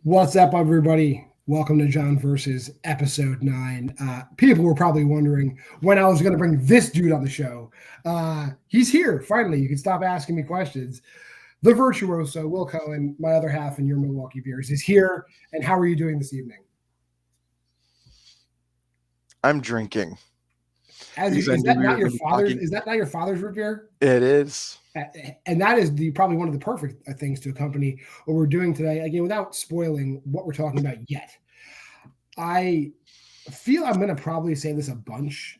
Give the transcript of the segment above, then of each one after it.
What's up, everybody? Welcome to John versus episode 9. People were probably wondering when I was going to bring this dude on the show. He's here, finally. You can stop asking me questions. The virtuoso, Will Cohen, my other half in your Milwaukee Beers, is here. And how are you doing this evening? I'm drinking. Is that not your father's root beer? It is. And that is probably one of the perfect things to accompany what we're doing today. Again, without spoiling what we're talking about yet. I feel I'm going to probably say this a bunch.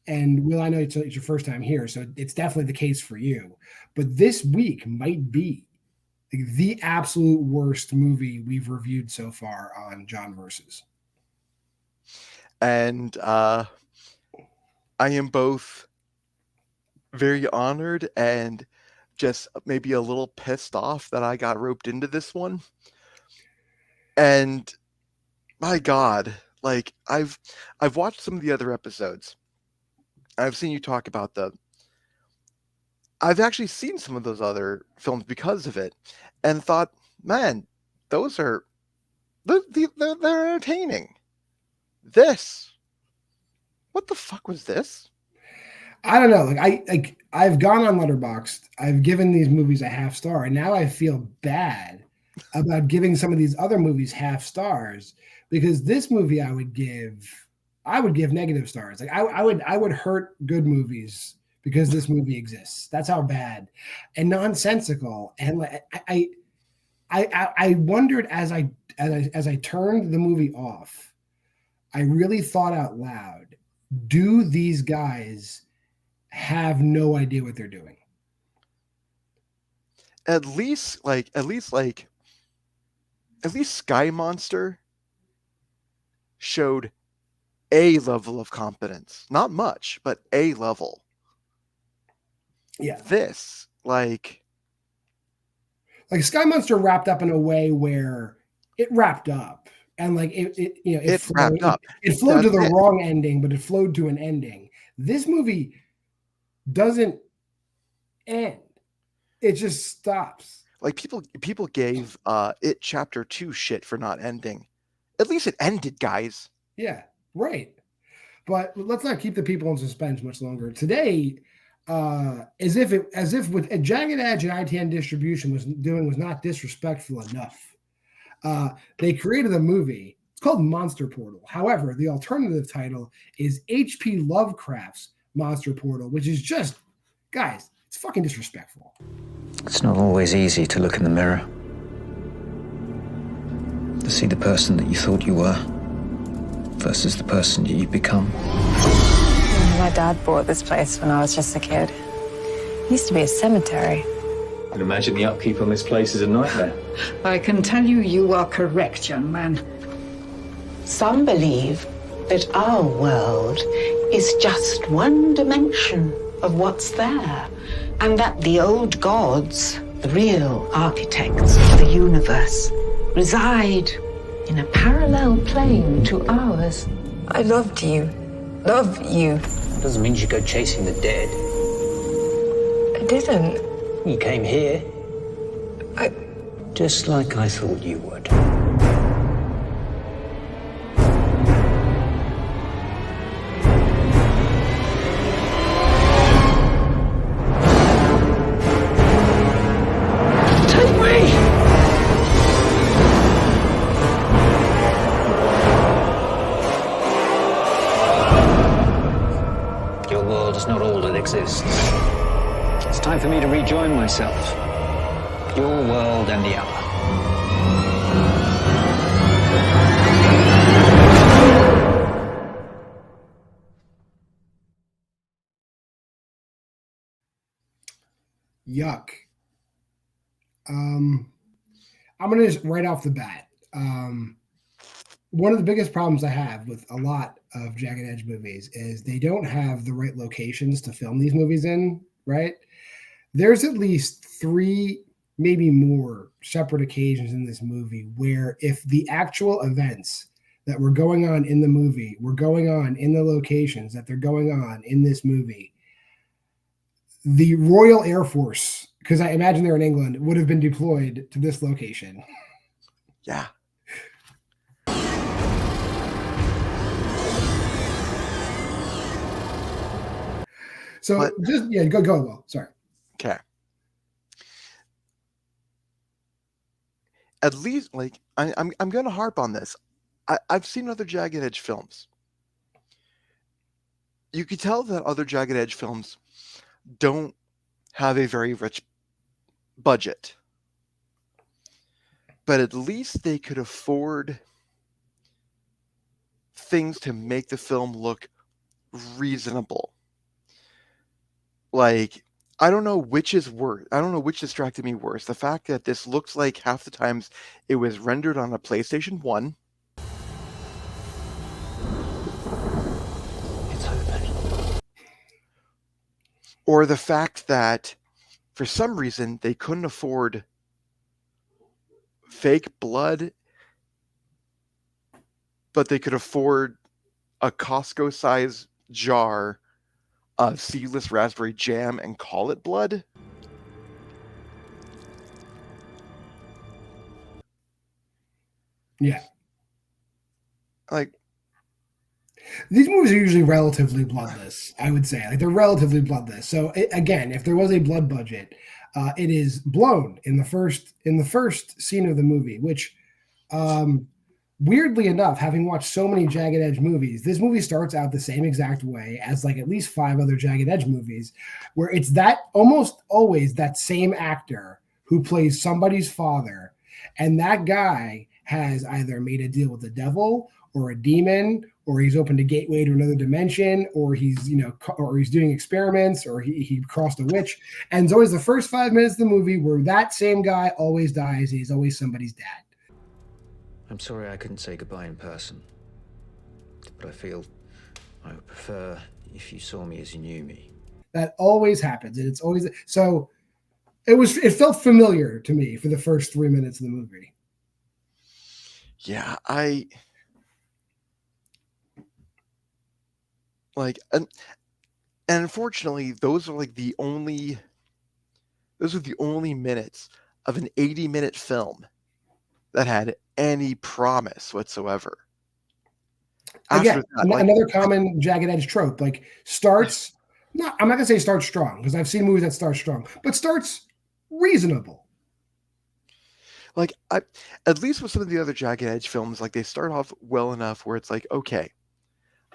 And Will, I know it's your first time here, so it's definitely the case for you. But this week might be the absolute worst movie we've reviewed so far on John Versus. And I am both very honored and just maybe a little pissed off that I got roped into this one. And my God, like I've watched some of the other episodes. I've seen you talk about I've actually seen some of those other films because of it and thought, man, they're entertaining. What the fuck was this? I don't know. I've gone on Letterboxd. I've given these movies a half star, and now I feel bad about giving some of these other movies half stars because this movie I would give negative stars. Like I would hurt good movies because this movie exists. That's how bad and nonsensical. And like I wondered as I turned the movie off, I really thought out loud, do these guys have no idea what they're doing? At least Sky Monster showed a level of competence. Not much, but a level. Yeah. This, like Sky Monster wrapped up in a way where it wrapped up. And like it flowed, wrapped up. It flowed to the wrong ending, but it flowed to an ending. This movie doesn't end. It just stops. Like people gave it chapter 2 shit for not ending. At least it ended, guys. Yeah, right. But let's not keep the people in suspense much longer. Today, as if with Jagged Edge and ITN Distribution was not disrespectful enough. They created a movie. It's called Monster Portal. However, the alternative title is H.P. Lovecraft's Monster Portal, which is just, guys, it's fucking disrespectful. It's not always easy to look in the mirror, to see the person that you thought you were versus the person that you've become. My dad bought this place when I was just a kid. It used to be a cemetery. I can imagine the upkeep on this place is a nightmare. I can tell you are correct, young man. Some believe that our world is just one dimension of what's there, and that the old gods, the real architects of the universe, reside in a parallel plane to ours. I loved you. Love you. Doesn't mean you go chasing the dead. I didn't. You came here. I... Just like I thought you would. It's time for me to rejoin myself. Your world and the other. Yuck. I'm gonna just right off the bat. One of the biggest problems I have with a lot of Jagged Edge movies is they don't have the right locations to film these movies in, right? There's at least 3, maybe more separate occasions in this movie where if the actual events that were going on in the movie were going on in the locations that they're going on in this movie, the Royal Air Force, because I imagine they're in England, would have been deployed to this location. Yeah. So But- just go well. Sorry. Okay. At least, like, I'm going to harp on this. I've seen other Jagged Edge films. You could tell that other Jagged Edge films don't have a very rich budget, but at least they could afford things to make the film look reasonable. Like, I don't know which is worse. I don't know which distracted me worse. The fact that this looks like half the times it was rendered on a PlayStation 1. It's open. Or the fact that for some reason they couldn't afford fake blood, but they could afford a Costco size jar of seedless raspberry jam and call it blood. Yeah. Like, these movies are usually relatively bloodless, I would say. Like, they're relatively bloodless. So again, if there was a blood budget, it is blown in the first scene of the movie, which weirdly enough, having watched so many Jagged Edge movies, this movie starts out the same exact way as like at least 5 other Jagged Edge movies, where it's that almost always that same actor who plays somebody's father, and that guy has either made a deal with the devil or a demon, or he's opened a gateway to another dimension, or he's or he's doing experiments, or he crossed a witch. And it's always the first 5 minutes of the movie where that same guy always dies. And he's always somebody's dad. I'm sorry I couldn't say goodbye in person, but I feel I would prefer if you saw me as you knew me. That always happens, and it's always so. It felt familiar to me for the first 3 minutes of the movie. yeah, I like, and unfortunately, those are the only minutes of an 80-minute film that had any promise whatsoever. Again, After that, another common Jagged Edge trope, like starts. I'm not gonna say starts strong, because I've seen movies that start strong, but starts reasonable. like at least with some of the other Jagged Edge films, like they start off well enough where it's like, okay,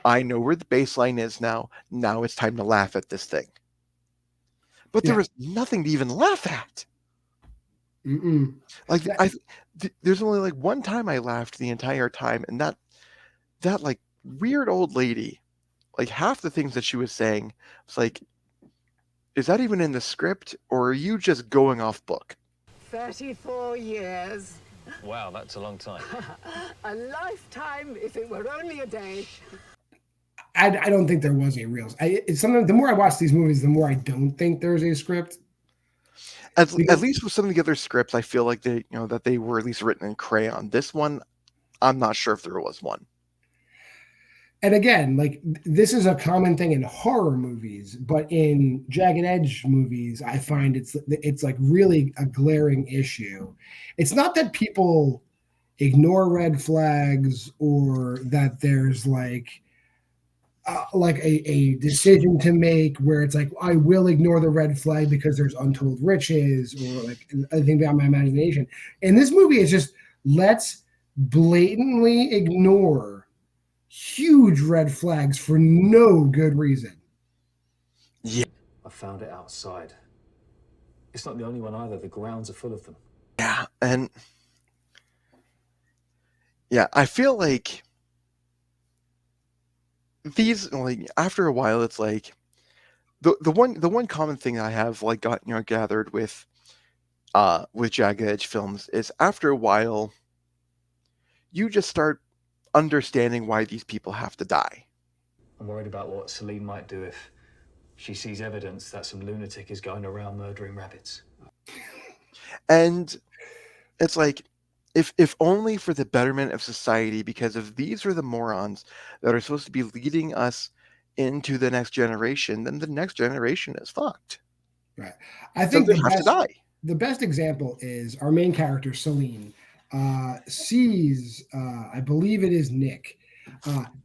I know where the baseline is now. Now it's time to laugh at this thing. But there was nothing to even laugh at. Mm-mm. Like there's only like one time I laughed the entire time, and that like weird old lady, like half the things that she was saying was like, is that even in the script, or are you just going off book? 34 years. Wow, that's a long time. A lifetime if it were only a day. I don't think there was a real. It's something. The more I watch these movies, the more I don't think there's a script. At least with some of the other scripts, I feel like they, that they were at least written in crayon. This one, I'm not sure if there was one. And again, like this is a common thing in horror movies, but in Jagged Edge movies, I find it's like really a glaring issue. It's not that people ignore red flags or that there's like a decision to make where it's like, I will ignore the red flag because there's untold riches or like a thing beyond my imagination. In this movie, it's just let's blatantly ignore huge red flags for no good reason. Yeah. I found it outside. It's not the only one either. The grounds are full of them. Yeah, and yeah, I feel like these, like, after a while, it's like the one common thing I have like got gathered with Jagged Edge films is after a while you just start understanding why these people have to die. I'm worried about what Celine might do if she sees evidence that some lunatic is going around murdering rabbits. And it's like, if only for the betterment of society, because if these are the morons that are supposed to be leading us into the next generation, then the next generation is fucked. Right. I think they have to die. The best example is our main character, Celine, sees, I believe it is Nick,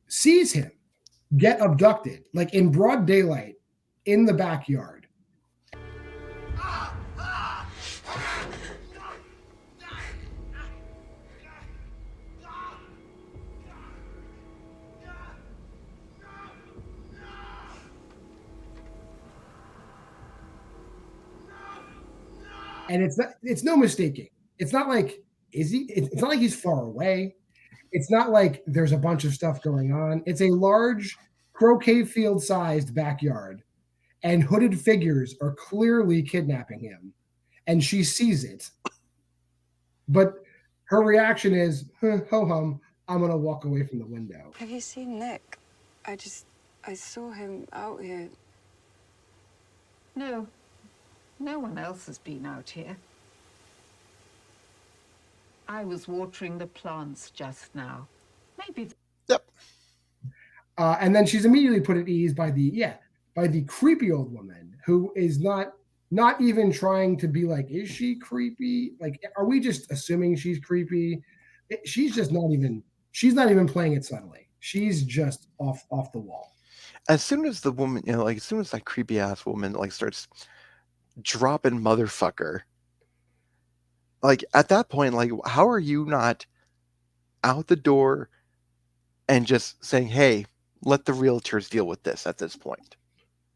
sees him get abducted, like in broad daylight, in the backyard. And it's no mistaking. It's not like it's not like he's far away. It's not like there's a bunch of stuff going on. It's a large croquet field sized backyard, and hooded figures are clearly kidnapping him, and she sees it. But her reaction is, ho hum, I'm gonna walk away from the window. Have you seen Nick? I saw him out here. No. No one else has been out here. I was watering the plants just now. Maybe. Yep. And then she's immediately put at ease by the creepy old woman who is not even trying to be like, is she creepy? Like, are we just assuming she's creepy? She's not even playing it subtly. She's just off the wall. As soon as the woman, like as soon as that creepy ass woman like starts dropping motherfucker, like at that point, like how are you not out the door and just saying, hey, let the realtors deal with this at this point?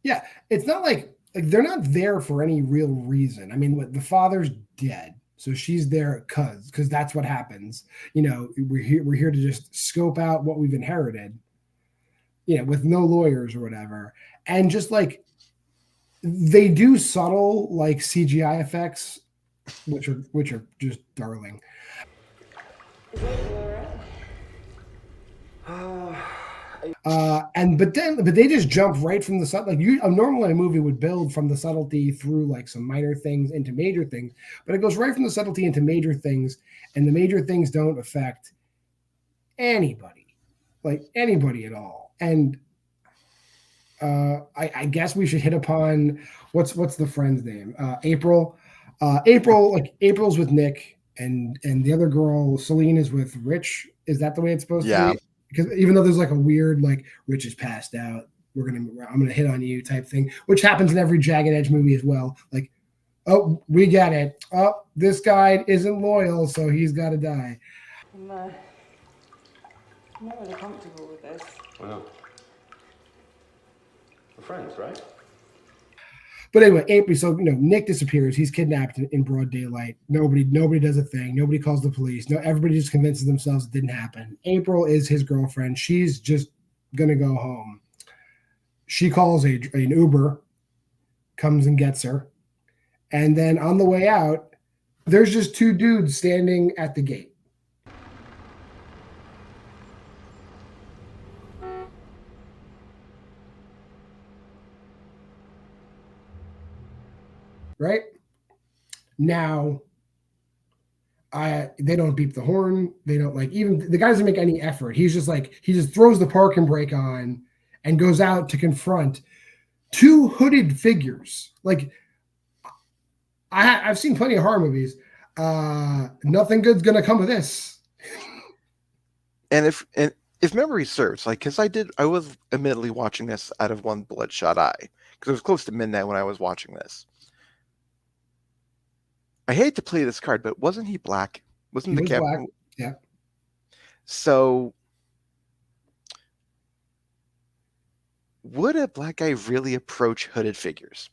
Yeah, it's not like they're not there for any real reason. I mean, the father's dead, so she's there because that's what happens. We're here to just scope out what we've inherited, with no lawyers or whatever. And just like they do subtle like CGI effects, which are just darling. But they just jump right from the like normally a movie would build from the subtlety through like some minor things into major things, but it goes right from the subtlety into major things, and the major things don't affect anybody at all. And I guess we should hit upon what's the friend's name? April. April's with Nick, and the other girl, Celine, is with Rich. Is that the way it's supposed to be? Because even though there's like a weird like Rich is passed out, I'm gonna hit on you type thing, which happens in every Jagged Edge movie as well. Like, oh, we get it. Oh, this guy isn't loyal, so he's got to die. I'm not really comfortable with this. Why not? We're friends, right? But anyway, April. So Nick disappears. He's kidnapped in broad daylight. Nobody does a thing. Nobody calls the police. No, everybody just convinces themselves it didn't happen. April is his girlfriend. She's just gonna go home. She calls an Uber, comes and gets her, and then on the way out, there's just two dudes standing at the gate. Right now, they don't beep the horn. They don't even the guy doesn't make any effort. He's just he just throws the parking brake on and goes out to confront two hooded figures. Like I've seen plenty of horror movies. Nothing good's gonna come of this. And if memory serves, because I was admittedly watching this out of one bloodshot eye because it was close to midnight when I was watching this. I hate to play this card, but wasn't he black? Wasn't the captain? Yeah. So, would a black guy really approach hooded figures?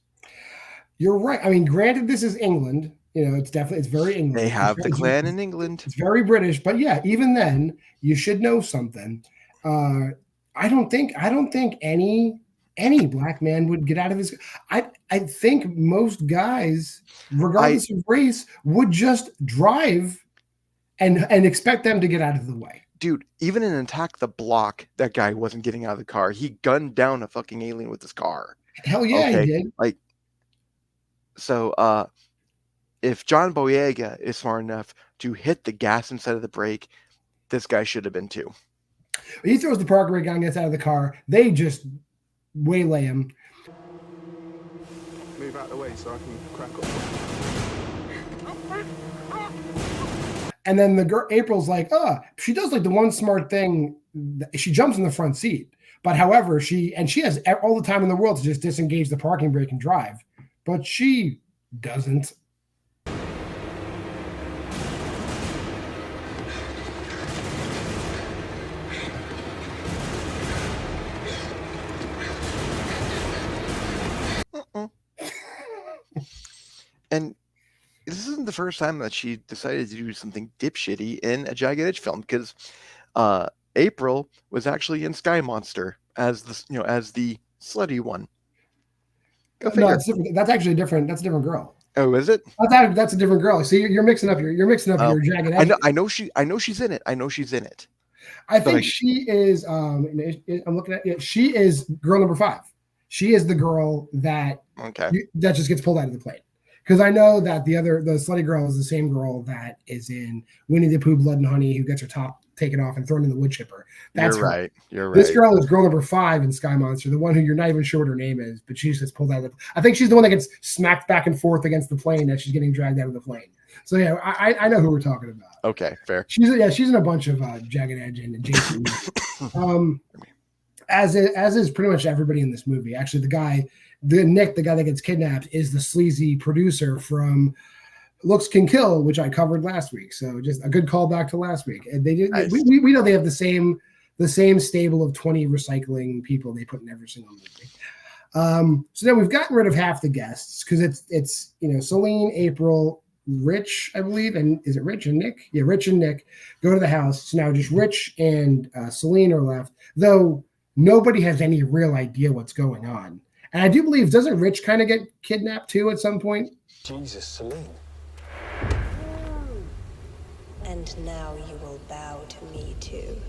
You're right. I mean, granted, this is England. It's very England. They have the clan in England. It's very British, but yeah, even then, you should know something. I don't think any black man would get out of his. I think most guys, regardless of race, would just drive and expect them to get out of the way. Dude, even in Attack the Block, that guy wasn't getting out of the car. He gunned down a fucking alien with his car. Hell yeah, he did. So if John Boyega is smart enough to hit the gas instead of the brake, this guy should have been too. He throws the parking brake on, gets out of the car. They just waylay him. Move out of the way so I can crack up. And then the girl April's like, she does like the one smart thing. She jumps in the front seat, But however, she has all the time in the world to just disengage the parking brake and drive, but she doesn't. And this isn't the first time that she decided to do something dipshitty in a Jagged Edge film, because April was actually in Sky Monster as the slutty one. No, it's different. That's actually different. That's a different girl. Oh, is it? That's a different girl. See, you're mixing up your Jagged Edge. I know she's in it. I think she is. I'm looking at it. She is girl number 5. She is the girl that just gets pulled out of the plane. Because I know that the slutty girl is the same girl that is in Winnie the Pooh, Blood and Honey, who gets her top taken off and thrown in the wood chipper. That's You're right. You're right. This girl is girl number 5 in Sky Monster, the one who you're not even sure what her name is, but she just gets pulled out of the. I think she's the one that gets smacked back and forth against the plane as she's getting dragged out of the plane. So yeah, I know who we're talking about. Okay, fair. She's in a bunch of Jagged Edge and Jason. As is pretty much everybody in this movie. Actually, the guy that gets kidnapped, is the sleazy producer from Looks Can Kill, which I covered last week. So just a good callback to last week. And they did. Nice. We know they have the same stable of 20 recycling people they put in every single movie. So now we've gotten rid of half the guests because it's Celine, April, Rich, I believe, and is it Rich and Nick? Yeah, Rich and Nick go to the house. So now just Rich and Celine are left, though nobody has any real idea what's going on. And I do believe, doesn't Rich kind of get kidnapped too at some point? Jesus, Celine. And now you will bow to me too.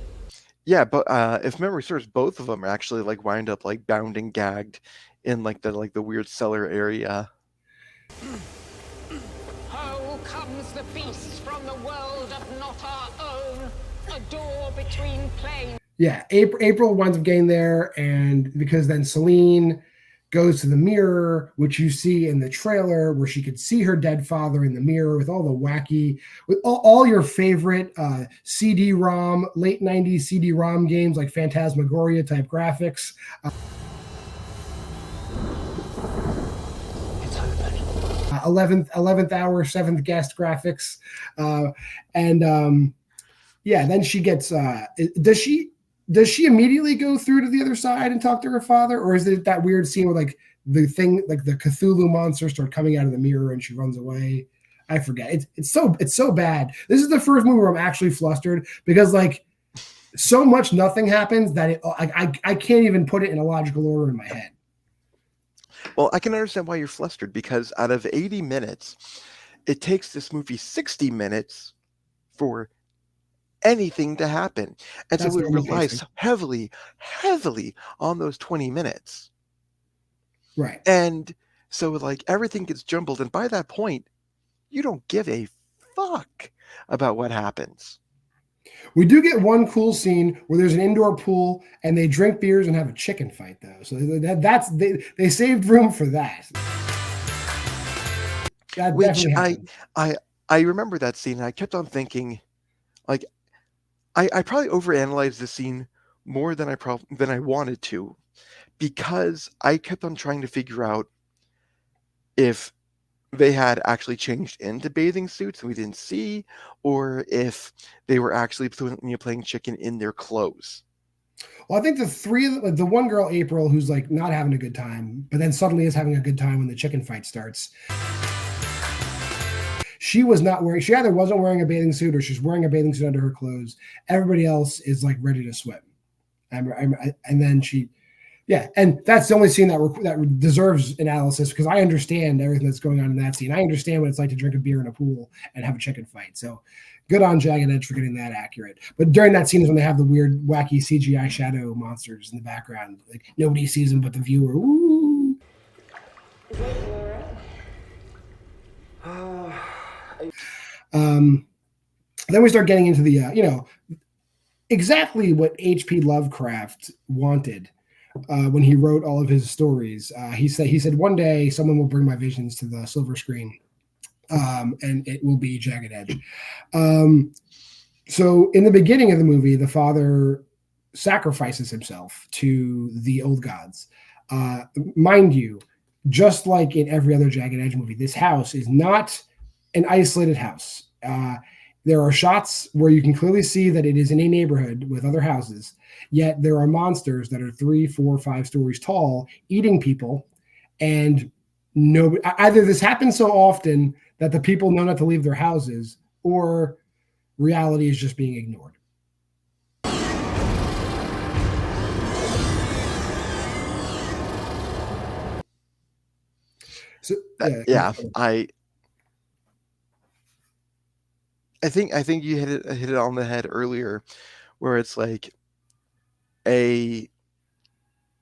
Yeah, but if memory serves, both of them are actually wind up bound and gagged in the weird cellar area. Ho comes the beast from the world of not our own, a door between planes. Yeah, April winds up getting there, and because then Celine goes to the mirror, which you see in the trailer, where she could see her dead father in the mirror with all your favorite CD-ROM, late 90s CD-ROM games like Phantasmagoria type graphics. It's open. 11th hour, 7th guest graphics. Then she gets, does she immediately go through to the other side and talk to her father? Or is it that weird scene where the Cthulhu monsters start coming out of the mirror and she runs away? I forget. It's so bad. This is the first movie where I'm actually flustered because so much nothing happens that I can't even put it in a logical order in my head. Well, I can understand why you're flustered, because out of 80 minutes, it takes this movie 60 minutes for anything to happen. And so it relies heavily on those 20 minutes. Right. And so everything gets jumbled. And by that point, you don't give a fuck about what happens. We do get one cool scene where there's an indoor pool and they drink beers and have a chicken fight, though. So they saved room for that. Which I remember that scene. And I kept on thinking, I probably overanalyzed the scene more than I wanted to, because I kept on trying to figure out if they had actually changed into bathing suits and we didn't see, or if they were actually playing chicken in their clothes. Well, I think the one girl, April, who's not having a good time, but then suddenly is having a good time when the chicken fight starts. She either wasn't wearing a bathing suit or she's wearing a bathing suit under her clothes. Everybody else is ready to swim. And then she, yeah. And that's the only scene that deserves analysis, because I understand everything that's going on in that scene. I understand what it's like to drink a beer in a pool and have a chicken fight. So good on Jagged Edge for getting that accurate. But during that scene is when they have the weird, wacky CGI shadow monsters in the background. Nobody sees them but the viewer. Ooh. Then we start getting into the, exactly what H.P. Lovecraft wanted when he wrote all of his stories. He said, one day someone will bring my visions to the silver screen, and it will be Jagged Edge. So in the beginning of the movie, the father sacrifices himself to the old gods. Mind you, just like in every other Jagged Edge movie, this house is not an isolated house. There are shots where you can clearly see that it is in a neighborhood with other houses, yet there are monsters that are 3, 4, 5 stories tall eating people, and either this happens so often that the people know not to leave their houses, or reality is just being ignored. So, I think you hit it on the head earlier, where it's like a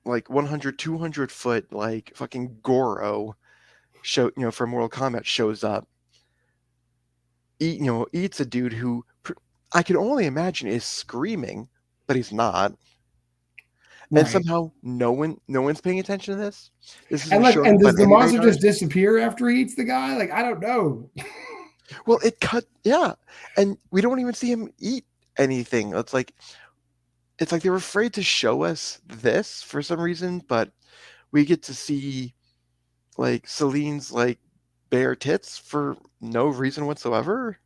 100, 200 foot like fucking Goro from Mortal Kombat shows up, eats a dude who I can only imagine is screaming, but he's not. Right. And somehow no one's paying attention to this. This is and does the monster just disappear after he eats the guy? Like, I don't know. Well, and we don't even see him eat anything. It's like they were afraid to show us this for some reason, but we get to see like Celine's like bare tits for no reason whatsoever.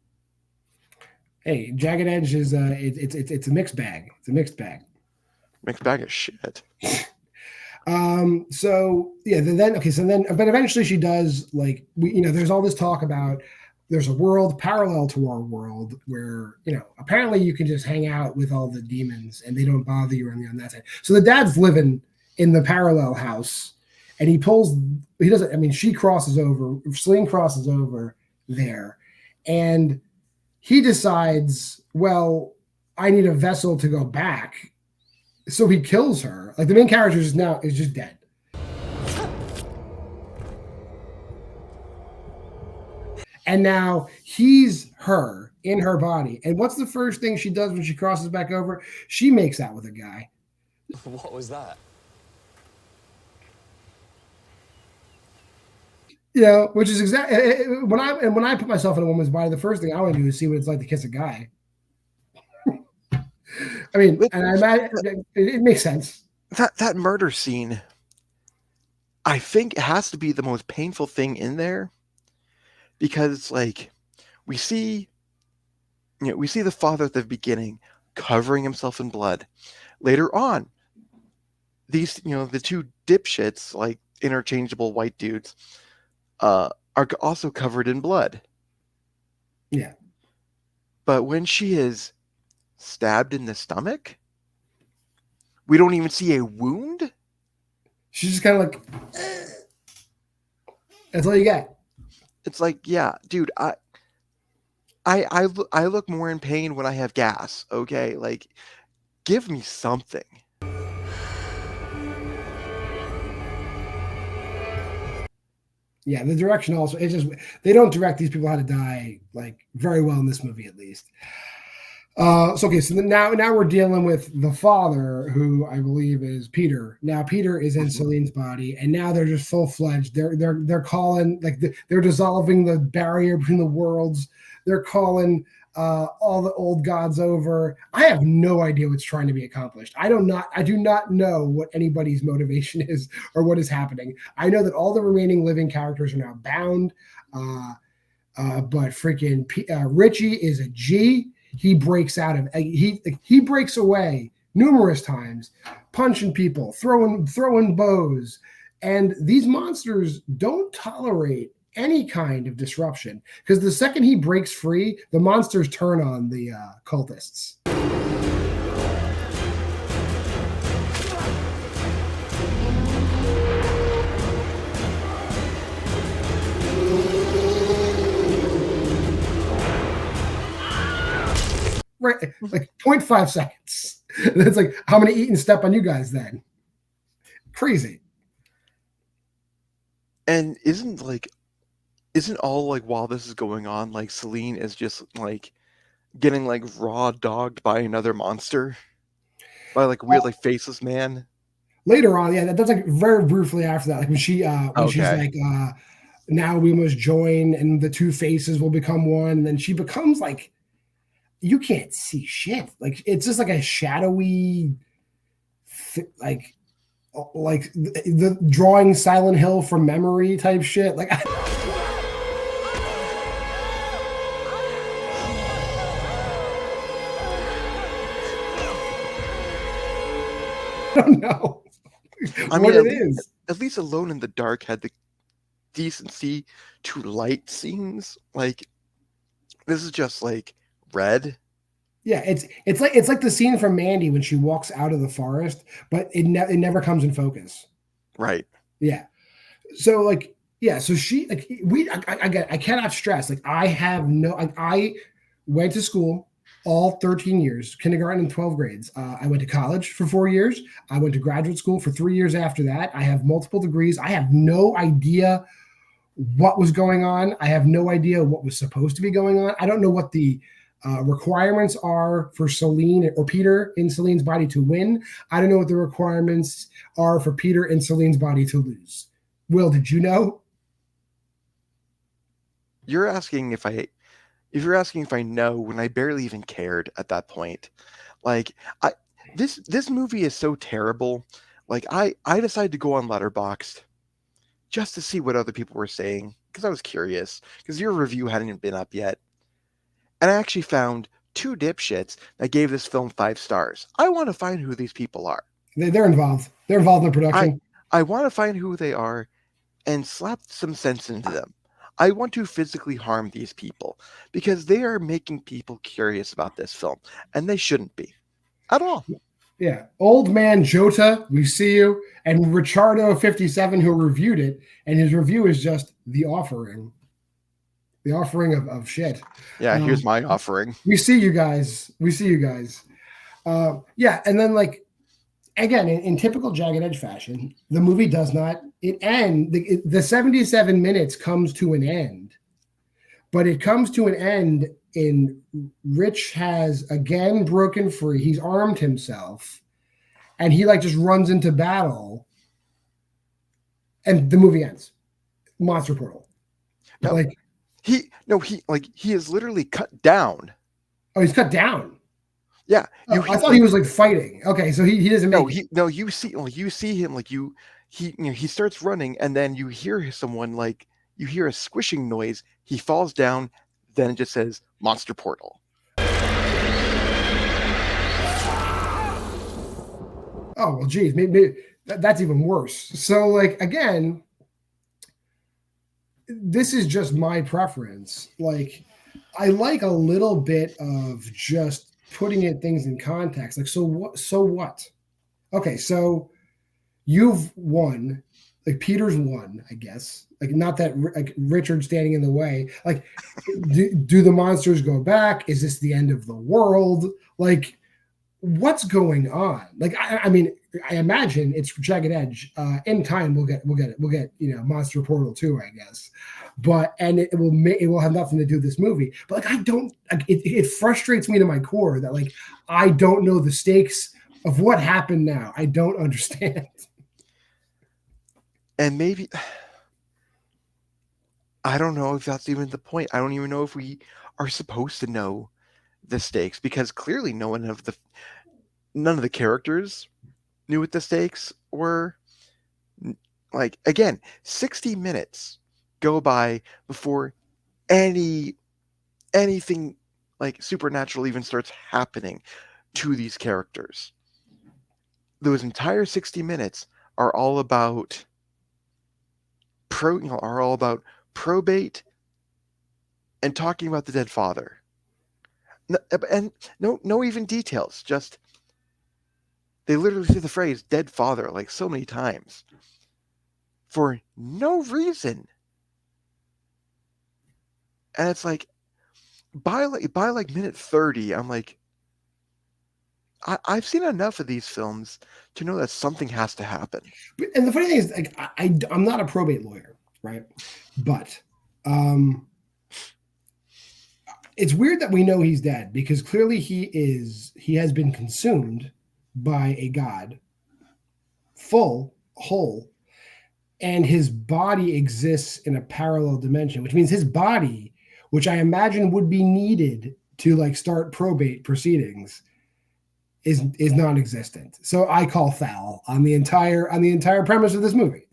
Hey, Jagged Edge is it's a mixed bag. It's a mixed bag. Mixed bag of shit. So but eventually she does, like, there's all this talk about there's a world parallel to our world where, apparently you can just hang out with all the demons and they don't bother you on that side. So the dad's living in the parallel house, and she crosses over, Celine crosses over there, and he decides, well, I need a vessel to go back. So he kills her. Like, the main character is just dead. And now he's her in her body. And what's the first thing she does when she crosses back over? She makes out with a guy. What was that? Which is exactly when I put myself in a woman's body, the first thing I want to do is see what it's like to kiss a guy. I mean, and I imagine it makes sense. That murder scene, I think, it has to be the most painful thing in there, because like we see the father at the beginning covering himself in blood. Later on, these the two dipshits, like interchangeable white dudes, are also covered in blood. Yeah, but when she is stabbed in the stomach, we don't even see a wound. She's just kind of like, that's all you get. It's like, yeah, dude, I look more in pain when I have gas. Okay, like, give me something. Yeah, the direction also, it's just, they don't direct these people how to die like very well in this movie, at least. So now we're dealing with the father, who I believe is Peter. Now Peter is in Celine's body, and now they're just full-fledged. They're calling, like, they're dissolving the barrier between the worlds. They're calling all the old gods over. I have no idea what's trying to be accomplished. I do not know what anybody's motivation is or what is happening. I know that all the remaining living characters are now bound, but freaking Richie is a G. He breaks out of he breaks away numerous times, punching people, throwing bows, and these monsters don't tolerate any kind of disruption, because the second he breaks free, the monsters turn on the cultists. Right, like 0.5 seconds. That's like, how many eat and step on you guys then? Crazy. And isn't all, like, while this is going on, like, Celine is just like getting like raw dogged by another monster, by like weird like faceless man? Later on, yeah, that's like very briefly after that, like when she's like, now we must join and the two faces will become one, and then she becomes like, you can't see shit. Like, it's just like a shadowy like the drawing Silent Hill from memory type shit. Like, I don't know I what mean, it is. at least Alone in the Dark had the decency to light scenes. Like, this is just like red. Yeah, it's like the scene from Mandy when she walks out of the forest, but it never comes in focus. Right. Yeah. So like, yeah, so she like I cannot stress, like, I went to school all 13 years, kindergarten and 12 grades. I went to college for 4 years. I went to graduate school for 3 years after that. I have multiple degrees. I have no idea what was going on. I have no idea what was supposed to be going on. I don't know what the requirements are for Celine or Peter in Celine's body to win. I don't know what the requirements are for Peter in Celine's body to lose. Will, did you know? You're asking if you're asking if I know when I barely even cared at that point. Like, this movie is so terrible. Like, I decided to go on Letterboxd just to see what other people were saying, because I was curious, because your review hadn't even been up yet. And I actually found 2 dipshits that gave this film 5 stars. I want to find who these people are. They're involved. They're involved in the production. I want to find who they are and slap some sense into them. I want to physically harm these people because they are making people curious about this film, and they shouldn't be at all. Yeah. Old man Jota, we see you. And Richardo57, who reviewed it, and his review is just the offering. The offering of shit. Yeah, here's my offering. We see you guys. Yeah, and then, like, again, in typical Jagged Edge fashion, the movie does not end. The 77 minutes comes to an end, but it comes to an end in Rich has again broken free. He's armed himself, and he like just runs into battle, and the movie ends. Monster portal. No, like he is literally cut down. Oh, he's cut down. Yeah, I thought he was like fighting. Okay, so he doesn't make it. No, you see him like he starts running, and then you hear someone, like, you hear a squishing noise. He falls down, then it just says monster portal. Oh well, geez, maybe that's even worse. So, like, again, this is just my preference. Like, I like a little bit of just putting things in context. Like, so what? Okay, so you've won. Like, Peter's won, I guess. Like, not that like Richard's standing in the way. Like, do the monsters go back? Is this the end of the world? Like, what's going on? Like, I mean, I imagine it's Jagged Edge. In time, we'll get Monster Portal 2, I guess. But it will have nothing to do with this movie. But like, I don't. Like, it frustrates me to my core that, like, I don't know the stakes of what happened now. I don't understand. And maybe I don't know if that's even the point. I don't even know if we are supposed to know the stakes, because clearly none of the characters knew what the stakes were. Like, again, 60 minutes go by before anything like supernatural even starts happening to these characters. Those entire 60 minutes are all about probate and talking about the dead father. And no even details. Just they literally say the phrase "dead father" like so many times for no reason. And it's like by minute 30, I'm like, I've seen enough of these films to know that something has to happen. And the funny thing is, like, I'm not a probate lawyer, right? But it's weird that we know he's dead, because clearly he has been consumed by a god, whole, and his body exists in a parallel dimension, which means his body, which I imagine would be needed to like start probate proceedings, is non-existent. So I call foul on the entire premise of this movie.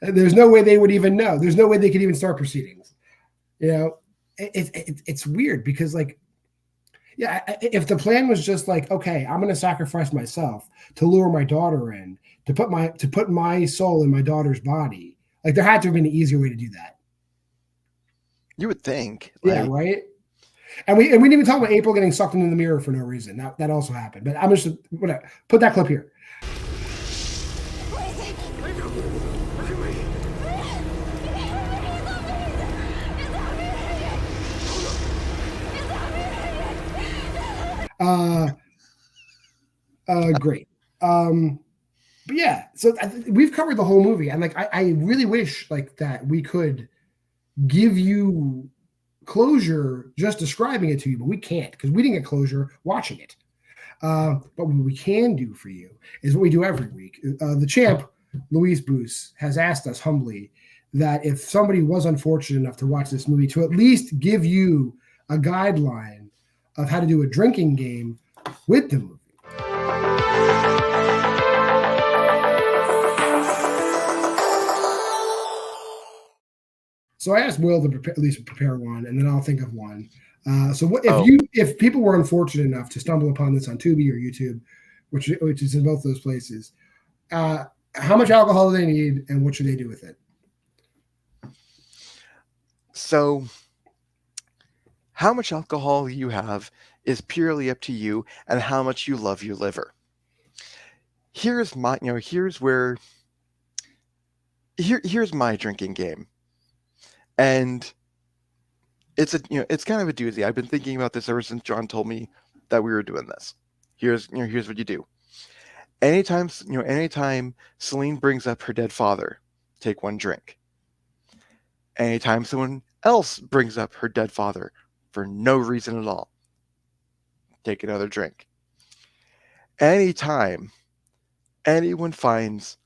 There's no way they would even know. There's no way they could even start proceedings. You know, it's weird because like, yeah, if the plan was just like, okay, I'm going to sacrifice myself to lure my daughter in, to put my soul in my daughter's body, like there had to have been an easier way to do that. You would think. Yeah, right. And we didn't even talk about April getting sucked into the mirror for no reason. That also happened. But I'm just whatever. Put that clip here. Great. But yeah, so we've covered the whole movie, and like I really wish like that we could give you closure just describing it to you, but we can't because we didn't get closure watching it. But what we can do for you is what we do every week. The champ, Luis Boos, has asked us humbly that if somebody was unfortunate enough to watch this movie, to at least give you a guideline of how to do a drinking game with the movie. So I asked Will to at least prepare one, and then I'll think of one. So what, if people were unfortunate enough to stumble upon this on Tubi or YouTube, which is in both those places, how much alcohol do they need, and what should they do with it? So, how much alcohol you have is purely up to you, and how much you love your liver. Here's my drinking game. And it's kind of a doozy. I've been thinking about this ever since John told me that we were doing this. Here's what you do. Anytime Celine brings up her dead father, take one drink. Anytime someone else brings up her dead father for no reason at all, take another drink. Anytime anyone finds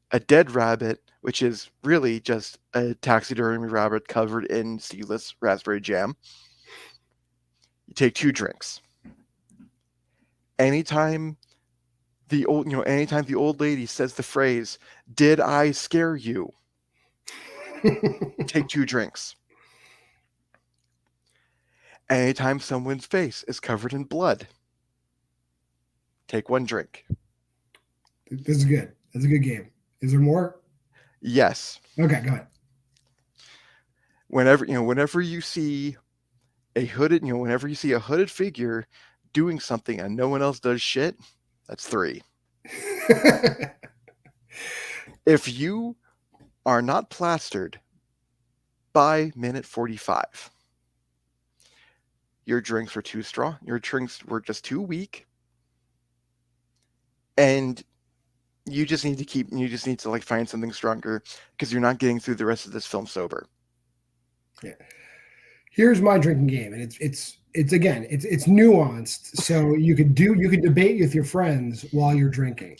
a dead rabbit, which is really just a taxidermy rabbit covered in seedless raspberry jam, you take 2 drinks. Anytime the old lady says the phrase, "Did I scare you?" take 2 drinks. Anytime someone's face is covered in blood, take 1 drink. This is good. That's a good game. Is there more? Yes. Okay, go ahead. Whenever you see a hooded figure doing something and no one else does shit, that's 3. If you are not plastered by minute 45, your drinks were too strong. Your drinks were just too weak, and you just need to like find something stronger because you're not getting through the rest of this film sober. Yeah. Here's my drinking game, and it's nuanced. So you could debate with your friends while you're drinking.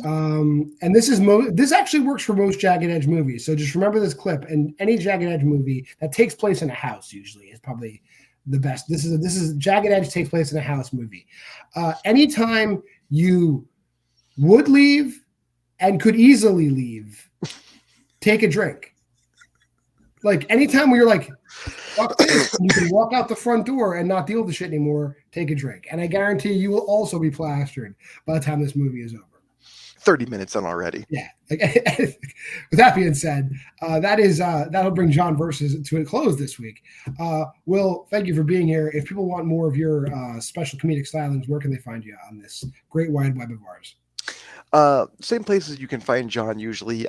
And this actually works for most Jagged Edge movies. So just remember this clip, and any Jagged Edge movie that takes place in a house usually is probably the best. This is Jagged Edge takes place in a house movie. Anytime you would leave and could easily leave, take a drink. Like anytime where you're like, fuck this, you can walk out the front door and not deal with the shit anymore, take a drink. And I guarantee you will also be plastered by the time this movie is over. 30 minutes in already. Yeah. With that being said, that'll bring John Versus to a close this week. Will, thank you for being here. If people want more of your special comedic stylings, where can they find you on this great wide web of ours? Same places you can find John usually.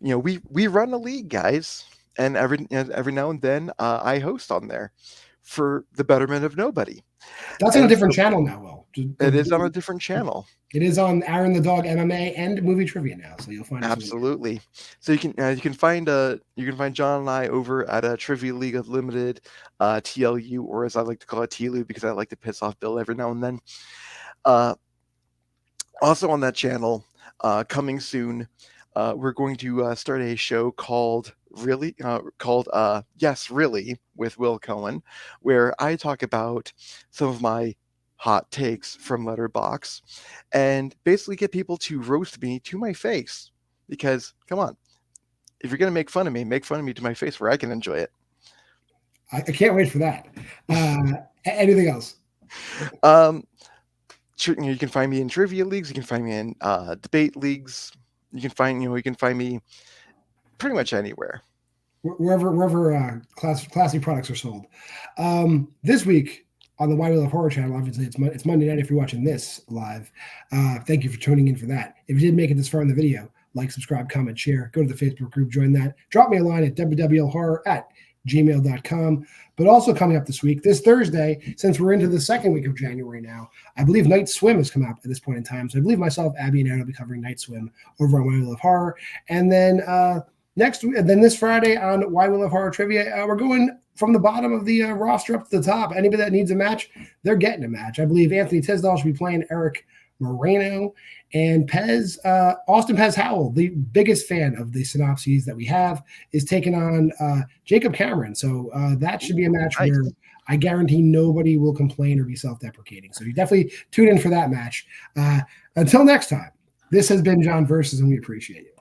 We run a league, guys, and every now and then I host on there for the betterment of nobody. That's on a different channel now, Will. It is on a different channel. It is on Aaron the Dog MMA and Movie Trivia now, so you'll find it. Absolutely. So you can find John and I over at Trivia League Unlimited, TLU, or as I like to call it, TLU, because I like to piss off Bill every now and then. Also on that channel, coming soon, we're going to start a show called Yes, Really, with Will Cohen, where I talk about some of my hot takes from Letterboxd and basically get people to roast me to my face. Because, come on, if you're going to make fun of me to my face where I can enjoy it. I can't wait for that. Anything else? You can find me in trivia leagues. You can find me in debate leagues. You can find me pretty much anywhere. Wherever classy products are sold. This week on the Why We Love Horror channel, obviously it's Monday night if you're watching this live. Thank you for tuning in for that. If you did make it this far in the video, like, subscribe, comment, share. Go to the Facebook group, join that. Drop me a line at wwlhorror@gmail.com. But also coming up this week, this Thursday, since we're into the second week of January now, I believe Night Swim has come out at this point in time. So I believe myself, Abby, and Aaron will be covering Night Swim over on Why We Love Horror. And then this Friday on Why We Love Horror Trivia, we're going from the bottom of the roster up to the top. Anybody that needs a match, they're getting a match. I believe Anthony Tisdall should be playing Eric Moreno, and Austin Pez Howell, the biggest fan of the synopses that we have, is taking on Jacob Cameron. So that should be a match where I guarantee nobody will complain or be self-deprecating. So you definitely tune in for that match. Until next time, this has been John Versus, and we appreciate you.